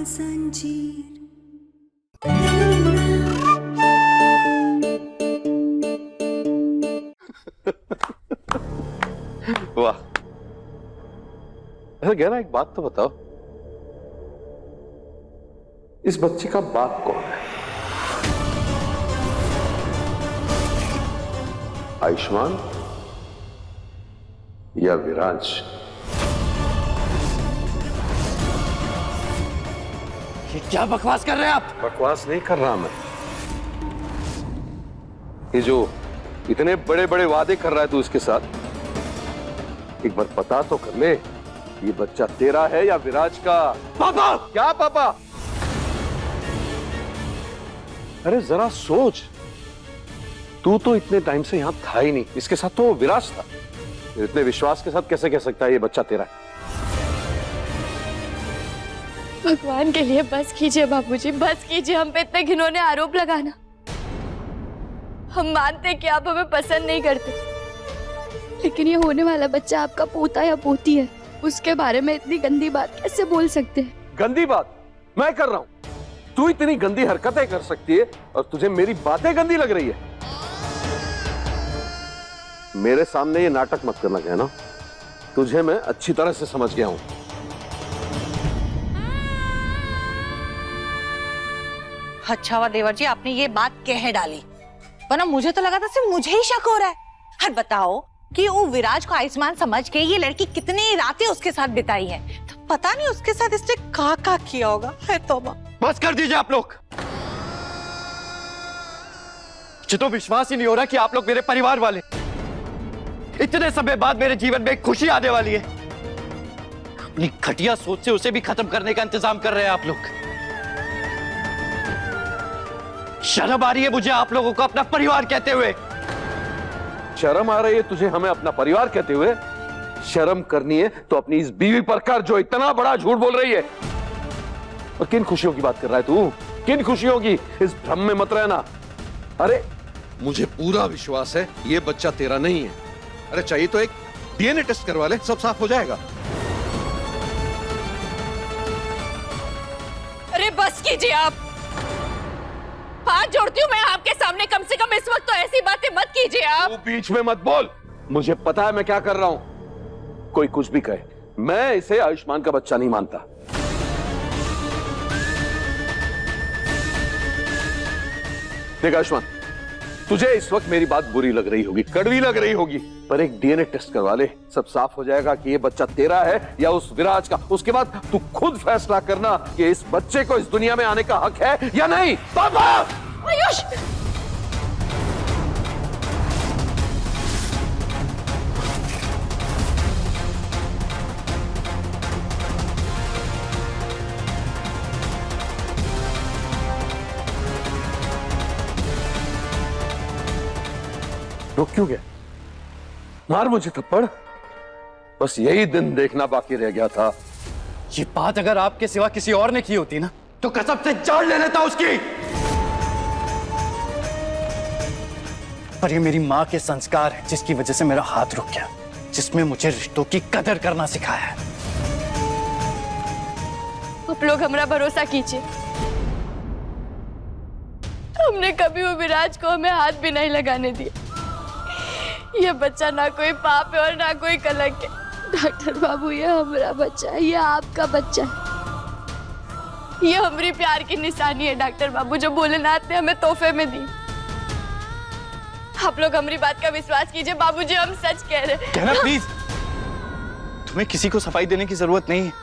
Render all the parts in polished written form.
जंजीर। वाह। ऐसा गहना, एक बात तो बताओ, इस बच्चे का बाप कौन है? आयुष्मान या विराज? ये क्या बकवास कर रहे हैं आप? बकवास नहीं कर रहा मैं। ये जो इतने बड़े बड़े वादे कर रहा है तू इसके साथ, एक बार पता तो कर ले, ये बच्चा तेरा है या विराज का? पापा! क्या पापा? अरे जरा सोच, तू तो इतने टाइम से यहां था ही नहीं, इसके साथ तो विराज था। इतने विश्वास के साथ कैसे कह सकता है ये बच्चा तेरा है? भगवान के लिए बस कीजिए बाबूजी, बस कीजिए हम पे इतने घिनौने आरोप लगाना। हम मानते हैं कि आप हमें पसंद नहीं करते, लेकिन ये होने वाला बच्चा आपका पोता या पोती है, उसके बारे में इतनी गंदी बात कैसे बोल सकते हैं? गंदी बात मैं कर रहा हूं? तू इतनी गंदी हरकतें कर सकती है और तुझे मेरी बातें गंदी लग रही है? मेरे सामने ये नाटक मत करना, कहना तुझे मैं अच्छी तरह से समझ गया हूं। अच्छा हुआ देवर जी आपने ये बात कह डाली, वरना मुझे तो लगा था सिर्फ मुझे ही शक हो रहा है। हर बताओ कि वो विराज को आयुष्मान समझ के ये लड़की कितनी रातें उसके साथ बिताई है, तो पता नहीं उसके साथ इसने क्या किया होगा। है तौबा। बस कर दीजिए आप लोग। मुझे तो विश्वास ही नहीं हो रहा कि आप लोग मेरे परिवार वाले, इतने समय बाद मेरे जीवन में एक खुशी आने वाली है, अपनी घटिया सोच से उसे भी खत्म करने का इंतजाम कर रहे हैं आप लोग। शर्म आ रही है मुझे आप लोगों को अपना परिवार कहते हुए। शर्म आ रही है तुझे हमें अपना परिवार कहते हुए? शर्म करनी है तो अपनी इस बीवी पर कर जो इतना बड़ा झूठ बोल रही है। और किन खुशियों की बात कर रहा है तू? किन खुशियों की? इस भ्रम में मत रहना। अरे मुझे पूरा विश्वास है ये बच्चा तेरा नहीं है। अरे चाहिए तो एक डीएनए टेस्ट करवा ले, सब साफ हो जाएगा। अरे बस कीजिए आप, हाथ जोड़ती हूँ मैं आपके सामने, कम से कम इस वक्त तो ऐसी बातें मत कीजिए आप। तू बीच में मत बोल, मुझे पता है मैं क्या कर रहा हूं। कोई कुछ भी कहे, मैं इसे आयुष्मान का बच्चा नहीं मानता। देख आयुष्मान, तुझे इस वक्त मेरी बात बुरी लग रही होगी, कड़वी लग रही होगी, पर एक डीएनए टेस्ट करवा ले, सब साफ हो जाएगा कि ये बच्चा तेरा है या उस विराज का। उसके बाद तू खुद फैसला करना कि इस बच्चे को इस दुनिया में आने का हक है या नहीं। पापा! आयुष! रुक क्यों गया? मार मुझे थप्पड़, बस यही दिन देखना बाकी रह गया था। ये बात अगर आपके सिवा किसी और ने की होती ना, तो कसम से जान ले लेता उसकी। पर ये मेरी माँ के संस्कार है जिसकी वजह से मेरा हाथ रुक गया, जिसमें मुझे रिश्तों की कदर करना सिखाया है। आप लोग हमारा भरोसा कीजिए, हमने कभी वो विराज को हमें हाथ भी नहीं लगाने दिया। ये बच्चा ना कोई पाप है और ना कोई कलंक है। डॉक्टर बाबू, ये हमारा बच्चा है, ये आपका बच्चा है, ये हमारी प्यार की निशानी है डॉक्टर बाबू, जो भोलेनाथ ने हमें तोहफे में दी। आप लोग हमारी बात का विश्वास कीजिए बाबूजी, हम सच कह रहे हैं। कहना प्लीज, तुम्हें किसी को सफाई देने की जरूरत नहीं है,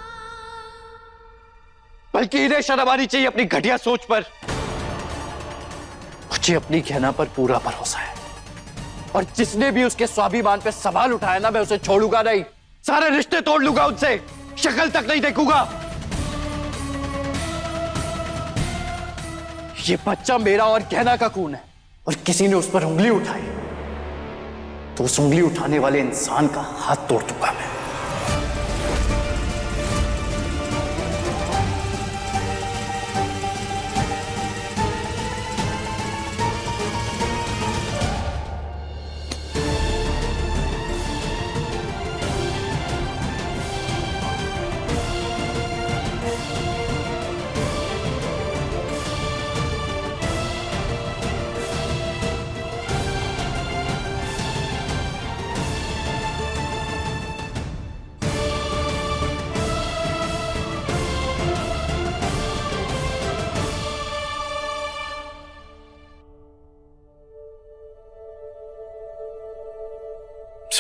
बल्कि इन्हें शर्म आनी चाहिए अपनी घटिया सोच पर। मुझे अपनी कहना पर पूरा भरोसा है, और जिसने भी उसके स्वाभिमान पे सवाल उठाया ना, मैं उसे छोड़ूंगा नहीं, सारे रिश्ते तोड़ लूंगा उनसे, शक्ल तक नहीं देखूंगा। ये बच्चा मेरा और कहना का खून है, और किसी ने उस पर उंगली उठाई तो उस उंगली उठाने वाले इंसान का हाथ तोड़ दूंगा मैं।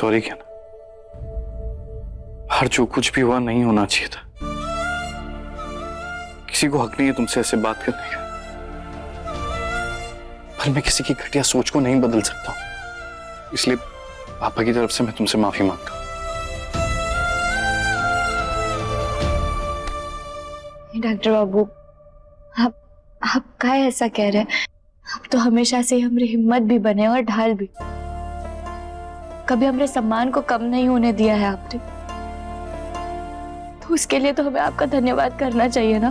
सॉरी क्या ना, हर जो कुछ भी हुआ नहीं होना चाहिए था। किसी को हक नहीं है तुमसे ऐसे बात करने का, पर मैं किसी की घटिया सोच को नहीं बदल सकता, इसलिए पापा की तरफ से मैं तुमसे माफी मांगता हूं। डॉक्टर बाबू, आप काहे ऐसा कह रहे हैं? अब तो हमेशा से ही हमारी हिम्मत भी बने और ढाल भी, कभी हमारे सम्मान को कम नहीं होने दिया है आपने, तो उसके लिए तो हमें आपका धन्यवाद करना चाहिए ना।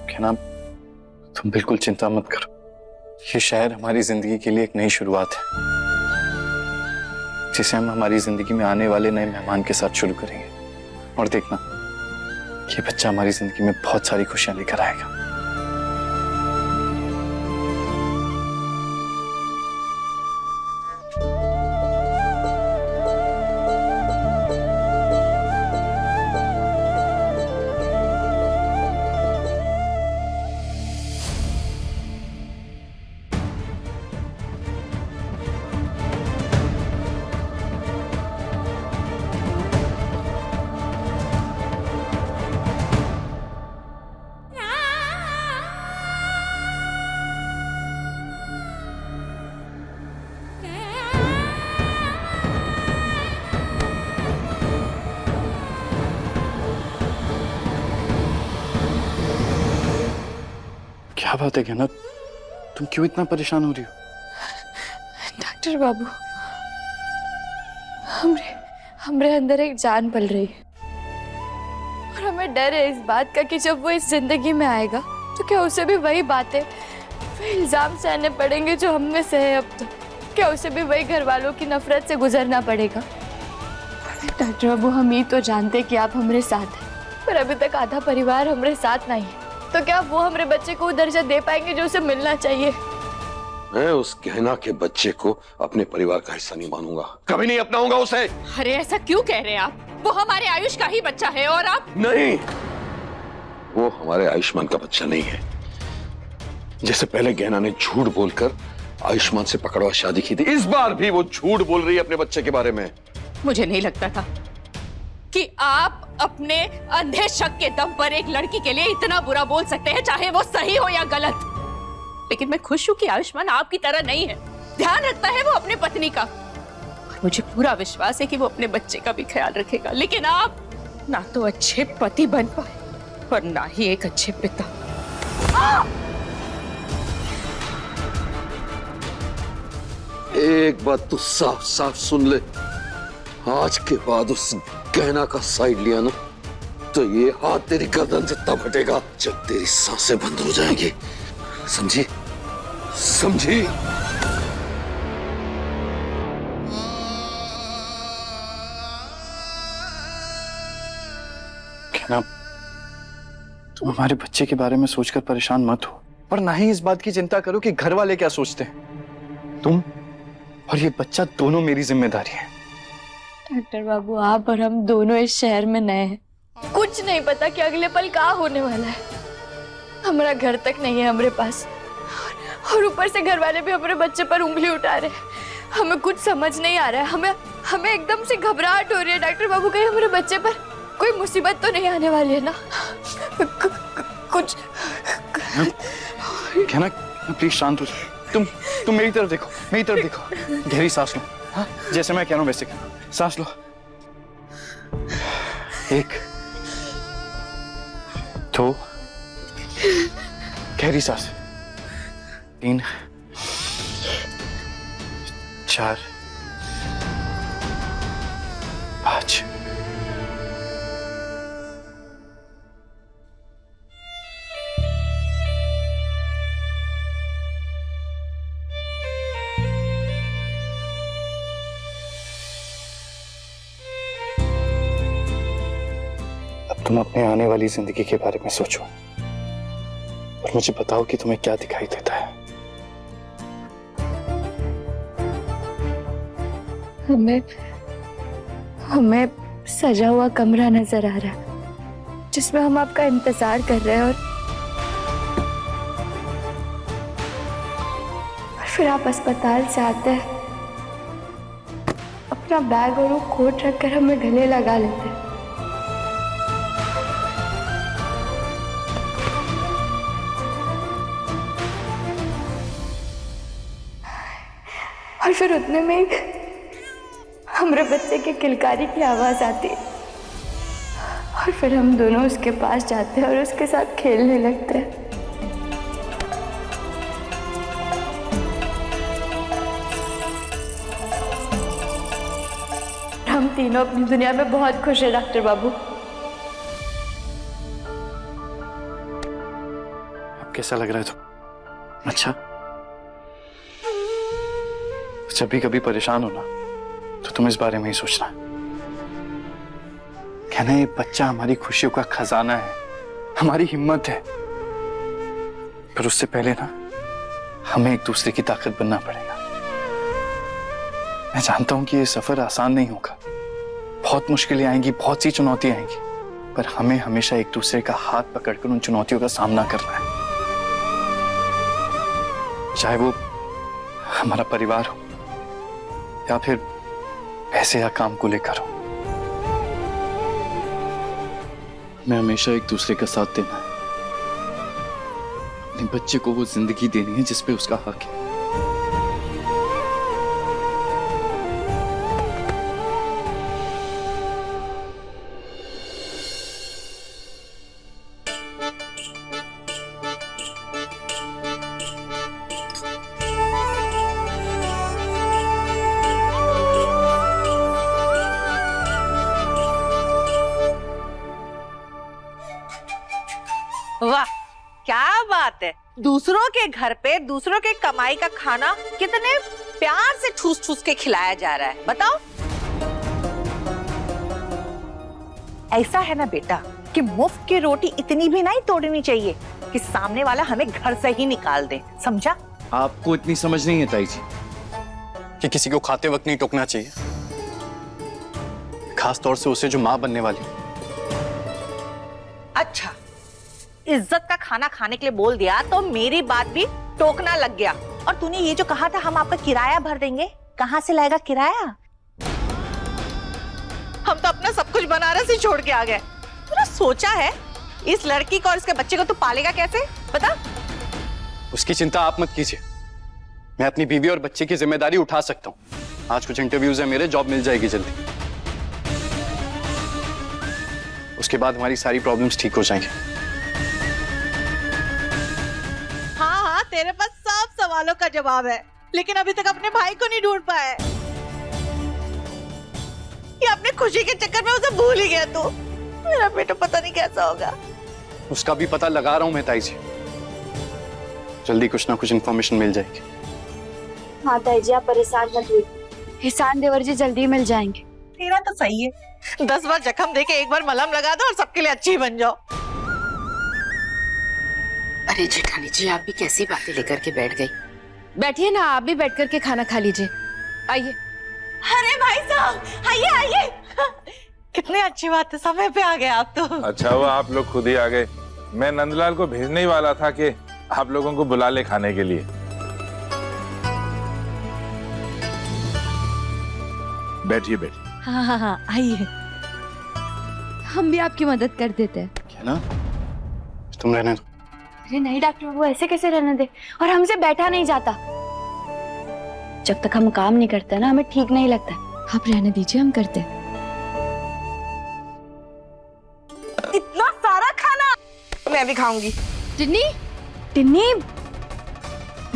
क्या तुम बिल्कुल चिंता मत करो, ये शहर हमारी जिंदगी के लिए एक नई शुरुआत है, जिसे हम हमारी जिंदगी में आने वाले नए मेहमान के साथ शुरू करेंगे। और देखना, ये बच्चा हमारी जिंदगी में बहुत सारी खुशियां लेकर आएगा। क्या बात है ज्ञाना, तुम क्यों इतना परेशान हो रही हो? डॉक्टर बाबू, हमरे अंदर एक जान पल रही है और हमें डर है इस बात का कि जब वो इस जिंदगी में आएगा तो क्या उसे भी वही बातें, वही इल्जाम सहने पड़ेंगे जो हमने सहे अब तक? क्या उसे भी वही घर वालों की नफरत से गुजरना पड़ेगा? डॉक्टर बाबू, हम ये तो जानते कि आप हमारे साथ हैं, पर अभी तक आधा परिवार हमारे साथ नहीं है, तो क्या वो हमारे बच्चे को वो दर्जा दे पाएंगे जो उसे मिलना चाहिए? मैं उस गहना के बच्चे को अपने परिवार का हिस्सा नहीं मानूंगा, कभी नहीं अपनाऊंगा उसे। अरे ऐसा क्यों कह रहे हैं आप? वो हमारे आयुष का ही बच्चा है और आप? नहीं, वो हमारे आयुष्मान का बच्चा नहीं है। जैसे पहले गहना ने झूठ बोलकर आयुष्मान से पकड़वा शादी की थी, इस बार भी वो झूठ बोल रही है अपने बच्चे के बारे में। मुझे नहीं लगता था कि आप अपने अंधे शक के दम पर एक लड़की के लिए इतना बुरा बोल सकते हैं, चाहे वो सही हो या गलत। लेकिन मैं खुश हूं कि आयुष्मान आपकी तरह नहीं है, ध्यान रखता है वो अपनी पत्नी का, और मुझे पूरा विश्वास है कि वो अपने बच्चे का भी ख्याल रखेगा। लेकिन आप ना तो अच्छे पति बन पाए और ना ही एक अच्छे पिता। एक बात तू साफ साफ सुन ले, आज के बाद उस गहना का साइड लिया ना तो ये हाथ तेरी गर्दन से तब हटेगा जब तेरी सांसें बंद हो जाएंगी, समझी? समझी? क्या तुम हमारे बच्चे के बारे में सोचकर परेशान मत हो, और ना ही इस बात की चिंता करो कि घर वाले क्या सोचते हैं। तुम और ये बच्चा दोनों मेरी जिम्मेदारी है। डॉक्टर बाबू, आप और हम दोनों इस शहर में नए हैं, कुछ नहीं पता कि अगले पल क्या होने वाला है। हमारा घर तक नहीं है हमारे पास, और ऊपर से घर वाले भी हमारे बच्चे पर उंगली उठा रहे हैं। हमें कुछ समझ नहीं आ रहा है, हमें एकदम से घबराहट हो रही है। डॉक्टर बाबू, कहीं हमारे बच्चे पर कोई मुसीबत तो नहीं आने वाली है ना? कुछ क्या ना, प्लीज शांत हो जाओ। तुम मेरी तरफ देखो, मेरी तरफ देखो, गहरी सांस लो। हाँ, जैसे मैं कह रहा हूं वैसे करो, सांस लो। 1 2 गहरी सांस, 3 4 5। तुम अपने आने वाली जिंदगी के बारे में सोचो और मुझे बताओ कि तुम्हें क्या दिखाई देता है। हमें सजा हुआ कमरा नजर आ रहा है जिसमें हम आपका इंतजार कर रहे हैं, और फिर आप अस्पताल से आते हैं, अपना बैग और वो कोट रखकर हमें गले लगा लेते हैं। और फिर उतने में हमारे बच्चे के किलकारी की आवाज आती है और फिर हम दोनों उसके पास जाते हैं और उसके साथ खेलने लगते हैं। हम तीनों अपनी दुनिया में बहुत खुश हैं डॉक्टर बाबू। अब कैसा लग रहा है तो? अच्छा, जब भी कभी परेशान हो ना तो तुम इस बारे में ही सोचना। कहना ये बच्चा हमारी खुशियों का खजाना है, हमारी हिम्मत है, पर उससे पहले ना हमें एक दूसरे की ताकत बनना पड़ेगा। मैं जानता हूं कि ये सफर आसान नहीं होगा, बहुत मुश्किलें आएंगी, बहुत सी चुनौतियां आएंगी, पर हमें हमेशा एक दूसरे का हाथ पकड़कर उन चुनौतियों का सामना करना है, चाहे वो हमारा परिवार हो या फिर पैसे या काम को लेकर हो। हमें हमेशा एक दूसरे का साथ देना है, अपने बच्चे को वो जिंदगी देनी है जिस पे उसका हक है। वाह, क्या बात है। दूसरों के घर पे दूसरों के कमाई का खाना कितने प्यार से ठूस ठूस के खिलाया जा रहा है, बताओ। ऐसा है ना बेटा कि मुफ्त की रोटी इतनी भी नहीं तोड़नी चाहिए कि सामने वाला हमें घर से ही निकाल दे, समझा? आपको इतनी समझ नहीं है ताई जी कि किसी को खाते वक्त नहीं टोकना चाहिए, खास तौर से उसे जो मां बनने वाली। अच्छा, इज्जत का खाना खाने के लिए बोल दिया तो मेरी बात भी टोकना लग गया। और तूने ये जो कहा था हम आपका किराया भर देंगे, कहां से लाएगा किराया? हम तो अपना सब कुछ बनारस ही छोड़ के आ गए। तूने सोचा है इस लड़की को और इसके बच्चे को तू पालेगा कैसे, बता? उसकी चिंता आप मत कीजिए, मैं अपनी बीवी और बच्चे की जिम्मेदारी उठा सकता हूँ। आज कुछ इंटरव्यूज है मेरे, जॉब मिल जाएगी जल्दी। उसके बाद हमारी सारी प्रॉब्लम्स ठीक हो जाएंगी। हाँ हाँ, तेरे पास सब सवालों का जवाब है, लेकिन अभी तक अपने भाई को नहीं ढूंढ पाया है। ये अपने खुशी के चक्कर में उसे भूल ही गया तू। मेरा बेटा पता नहीं कैसा होगा। उसका भी पता लगा रहा हूं मैं ताई जी, जल्दी कुछ ना कुछ इंफॉर्मेशन मिल जाएगी। हाँ ताई जी, आप परेशान मत हुई, हिसान देवर जी जल्दी मिल जाएंगे। तेरा तो सही है, 10 बार जख्म देके एक बार मलहम लगा दो और सबके लिए अच्छी बन जाओ। अरे जेठानी जी, आप भी कैसी बातें लेकर के बैठ गई। बैठिए ना, आप भी बैठ करके खाना खा लीजिए। आइए। अरे भाई साहब, आइए आइए। कितनी अच्छी बात है, समय पे आ गए आप तो। अच्छा हुआ आप लोग खुद ही आ गए। मैं नंदलाल को भेजने ही वाला था कि आप लोगों को बुला ले खाने के लिए। बैठिए बैठिए। हाँ हाँ हाँ, आइए। हम भी आपकी मदद कर देते हैं। क्या ना, तुम रहने दो। अरे नहीं डॉक्टर बाबू, ऐसे कैसे रहने दे, और हमसे बैठा नहीं जाता। जब तक हम काम नहीं करते ना, हमें ठीक नहीं लगता। आप रहने दीजिए, हम करते हैं। इतना सारा खाना मैं भी खाऊंगी। टिन्नी, टिन्नी,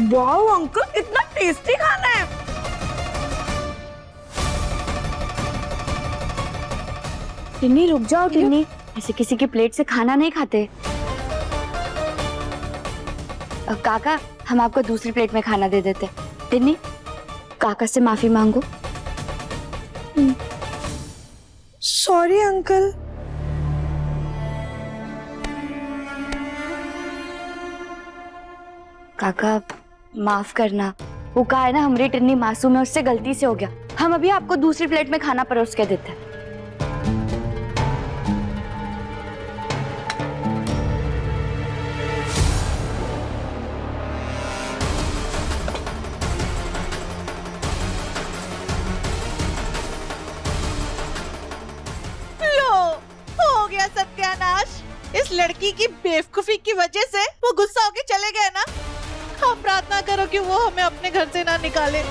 वाओ अंकल, कितना टेस्टी खाना है। टिन्नी रुक जाओ। टिन्नी, ऐसे किसी की प्लेट से खाना नहीं खाते। काका, हम आपको दूसरी प्लेट में खाना दे देते। टिन्नी, काका से माफी मांगो। Sorry uncle. काका माफ करना, वो कहा है ना हमारी टिन्नी मासूम है, उससे गलती से हो गया। हम अभी आपको दूसरी प्लेट में खाना परोस के देते हैं। उस लड़की की बेवकूफी की वजह से वो गुस्सा होके चले गए ना। आप प्रार्थना करो कि वो हमें अपने घर से ना निकाले।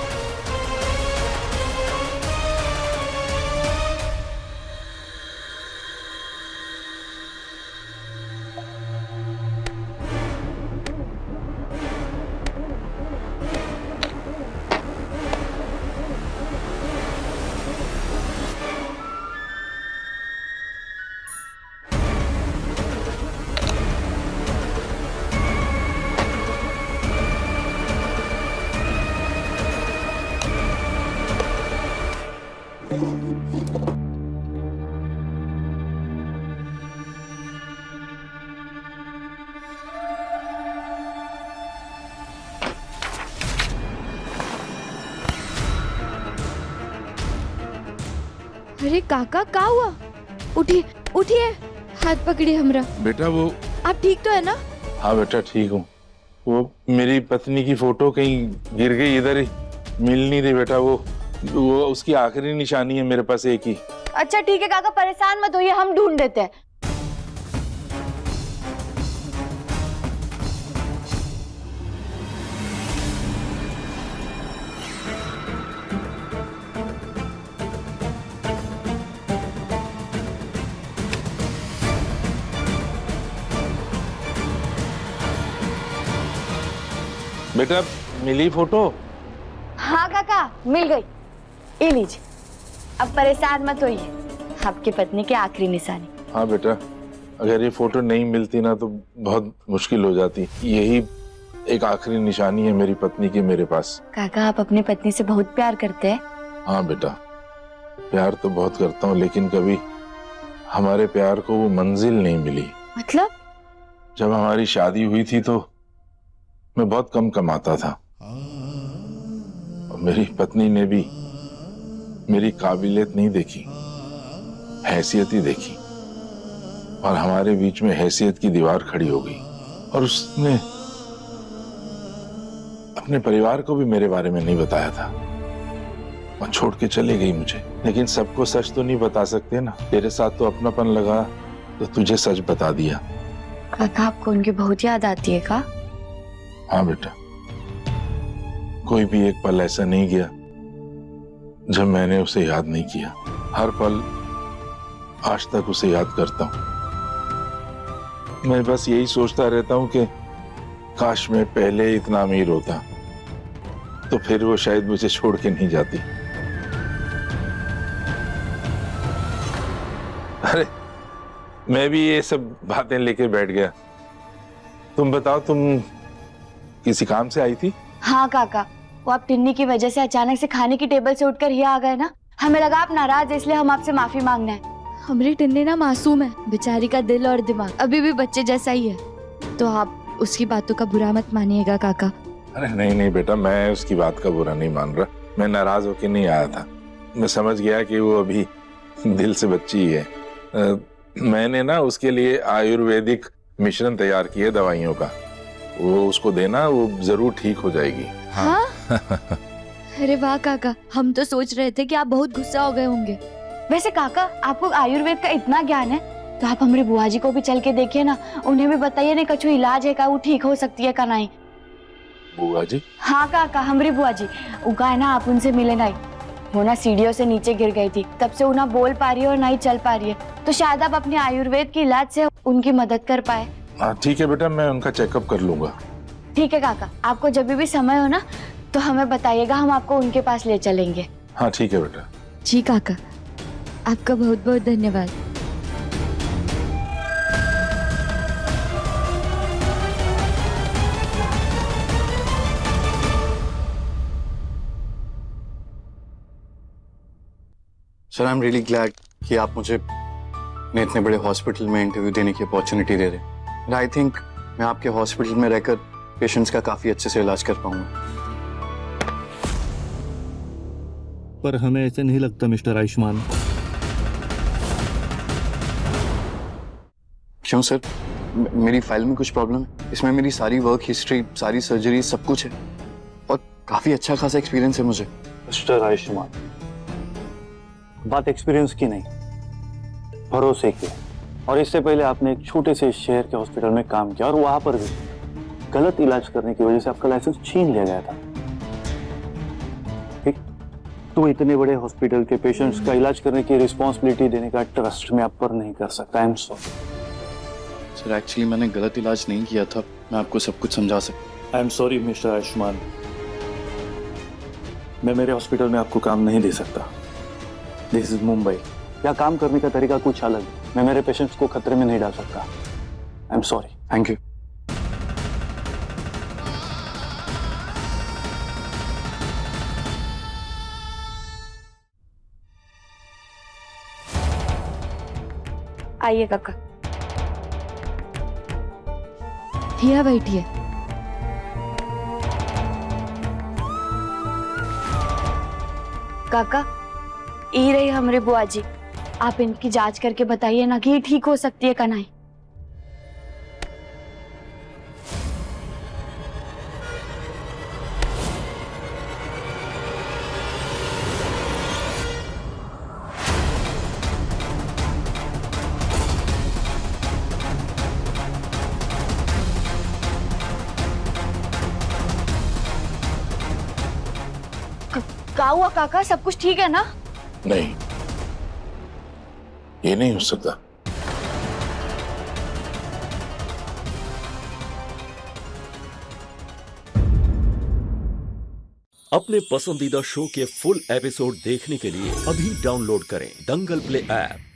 अरे काका क्या हुआ? उठिए उठिए, हाथ पकड़िए हमरा। बेटा वो, आप ठीक तो है ना? हाँ बेटा ठीक हूँ। वो मेरी पत्नी की फोटो कहीं गिर गई, इधर ही मिल नहीं रही बेटा। वो उसकी आखिरी निशानी है मेरे पास एक ही। अच्छा ठीक है काका, परेशान मत होइए, हम ढूंढ देते हैं। बेटा मिली फोटो? हाँ काका मिल गई, ये लीजिए। अब परेशान मत होइए, आपकी पत्नी की आखिरी निशानी। हाँ बेटा, अगर ये फोटो नहीं मिलती ना तो बहुत मुश्किल हो जाती। यही एक आखिरी निशानी है मेरी पत्नी की मेरे पास। काका आप अपनी पत्नी से बहुत प्यार करते हैं? हाँ बेटा, प्यार तो बहुत करता हूँ, लेकिन कभी हमारे प्यार को वो मंजिल नहीं मिली। मतलब? जब हमारी शादी हुई थी तो मैं बहुत कम कमाता था और मेरी पत्नी ने भी मेरी काबिलियत नहीं देखी, हैसियत ही देखी, और हमारे बीच में हैसियत की दीवार खड़ी हो गई। और उसने अपने परिवार को भी मेरे बारे में नहीं बताया था और छोड़ के चले गई मुझे। लेकिन सबको सच तो नहीं बता सकते ना, तेरे साथ तो अपनापन लगा तो तुझे सच बता दिया। काका आपको उनकी बहुत याद आती है का? हाँ बेटा, कोई भी एक पल ऐसा नहीं गया जब मैंने उसे याद नहीं किया। हर पल आज तक उसे याद करता हूं। मैं बस यही सोचता रहता हूं कि काश मैं पहले इतना अमीर होता तो फिर वो शायद मुझे छोड़ के नहीं जाती। अरे मैं भी ये सब बातें लेके बैठ गया। तुम बताओ, तुम किसी काम से आई थी? हाँ काका, वो आप टिन्नी की वजह से अचानक से खाने की टेबल से उठकर यहाँ आ गए ना, हमें लगा आप नाराज, इसलिए हम आपसे माफी मांगना है। हमारी टिन्नी ना मासूम है, बेचारी का दिल और दिमाग अभी भी बच्चे जैसा ही है, तो आप उसकी बातों का बुरा मत मानिएगा काका। अरे नहीं नहीं बेटा, मैं उसकी बात का बुरा नहीं मान रहा। मैं नाराज होके नहीं आया था, मैं समझ गया कि वो अभी दिल से बच्ची ही है। मैंने ना उसके लिए आयुर्वेदिक मिश्रण तैयार किए दवाइयों का, वो उसको देना, वो जरूर ठीक हो जाएगी। हाँ? अरे वाह काका, हम तो सोच रहे थे कि आप बहुत गुस्सा हो गए होंगे। वैसे काका आपको आयुर्वेद का इतना ज्ञान है तो आप हमारे बुआ जी को भी चल के देखिए ना, उन्हें भी बताइए ना कछु इलाज है का, वो ठीक हो सकती है का नहीं। बुआ जी? हाँ काका, हमारी बुआ जी उनका है ना, आप उनसे मिले नहीं। वो ना सीढ़ियों से नीचे गिर गई थी, तब से वो ना बोल पा रही है और ना ही चल पा रही है, तो शायद आप अपने आयुर्वेद के इलाज से उनकी मदद कर पाए। हाँ ठीक है बेटा, मैं उनका चेकअप कर लूंगा। ठीक है काका, आपको जब भी समय हो ना तो हमें बताइएगा, हम आपको उनके पास ले चलेंगे। हाँ ठीक है बेटा। जी काका, आपका बहुत बहुत धन्यवाद। Sir I am really glad कि आप मुझे इतने बड़े हॉस्पिटल में इंटरव्यू देने की अपॉर्चुनिटी दे रहे हैं। आई थिंक मैं आपके हॉस्पिटल में रहकर पेशेंट्स का काफी अच्छे से इलाज कर पाऊंगा। पर हमें ऐसे नहीं लगता मिस्टर आयुष्मान। क्यों सर? मेरी फाइल में कुछ प्रॉब्लम है? इसमें मेरी सारी वर्क हिस्ट्री, सारी सर्जरी, सब कुछ है और काफी अच्छा खासा एक्सपीरियंस है मुझे। मिस्टर आयुष्मान, बात एक्सपीरियंस की नहीं, भरोसे की। और इससे पहले आपने एक छोटे से शहर के हॉस्पिटल में काम किया और वहां पर भी गलत इलाज करने की वजह से आपका लाइसेंस छीन लिया गया था। ठीक, तो इतने बड़े हॉस्पिटल के पेशेंट्स का इलाज करने की रिस्पॉन्सिबिलिटी देने का ट्रस्ट मैं आप पर नहीं कर सकता। I am sorry sir, actually मैंने गलत इलाज नहीं किया था, मैं आपको सब कुछ समझा सकता। I am sorry mister Ayushman, मैं मेरे हॉस्पिटल में आपको काम नहीं दे सकता। दिस इज मुंबई, या काम करने का तरीका कुछ अलग है। मैं मेरे पेशेंट्स को खतरे में नहीं डाल सकता। I am sorry. Thank you. आइए काका, यहाँ बैठिए। काका, ये रही हमारे बुआ जी, आप इनकी जांच करके बताइए ना कि ये ठीक हो सकती है का नहीं। क्या हुआ काका, सब कुछ ठीक है ना? नहीं, ये नहीं हो सकता। अपने पसंदीदा शो के फुल एपिसोड देखने के लिए अभी डाउनलोड करें दंगल प्ले ऐप।